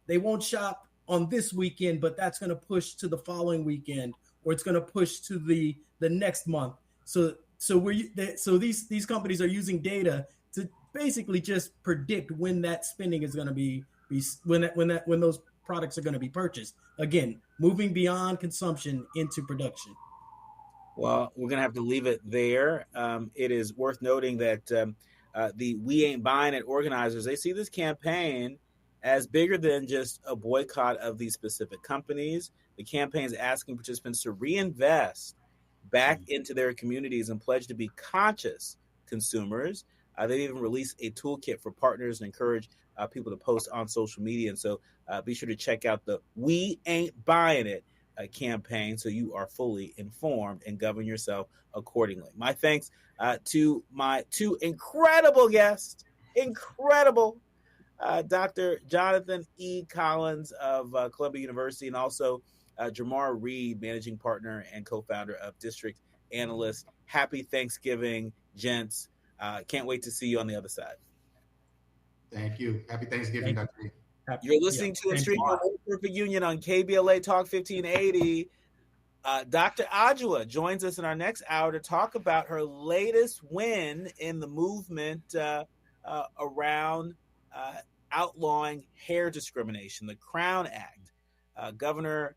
they won't shop on this weekend, but that's going to push to the following weekend, or it's going to push to the next month. So these companies are using data to basically just predict when that spending is going to be when those products are going to be purchased. Again, moving beyond consumption into production. Well, we're going to have to leave it there. It is worth noting that the We Ain't Buying It organizers, they see this campaign as bigger than just a boycott of these specific companies. The campaign is asking participants to reinvest back into their communities and pledge to be conscious consumers. They even released a toolkit for partners and encourage people to post on social media. And so be sure to check out the We Ain't Buying It campaign so you are fully informed and govern yourself accordingly. My thanks to my two incredible guests, Dr. Jonathan E. Collins of Columbia University, and also Jamar Reed, managing partner and co-founder of District Analyst. Happy Thanksgiving, gents. Can't wait to see you on the other side. Thank you. Happy Thanksgiving, Dr. Reed. You're listening to a stream of Perfect Union on KBLA Talk 1580. Dr. Adjoa joins us in our next hour to talk about her latest win in the movement around outlawing hair discrimination, the Crown Act. Governor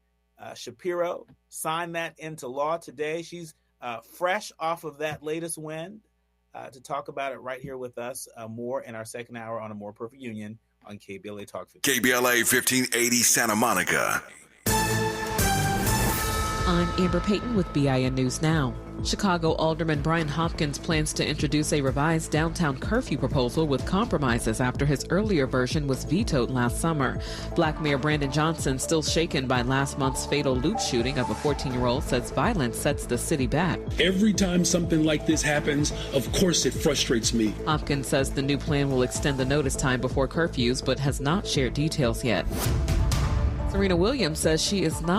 Shapiro signed that into law today. She's fresh off of that latest win to talk about it right here with us more in our second hour on A More Perfect Union on KBLA Talk 1580. KBLA 1580 Santa Monica. I'm Amber Payton with BIN News Now. Chicago Alderman Brian Hopkins plans to introduce a revised downtown curfew proposal with compromises after his earlier version was vetoed last summer. Black Mayor Brandon Johnson, still shaken by last month's fatal loop shooting of a 14-year-old, says violence sets the city back. Every time something like this happens, of course it frustrates me. Hopkins says the new plan will extend the notice time before curfews, but has not shared details yet. Serena Williams says she is not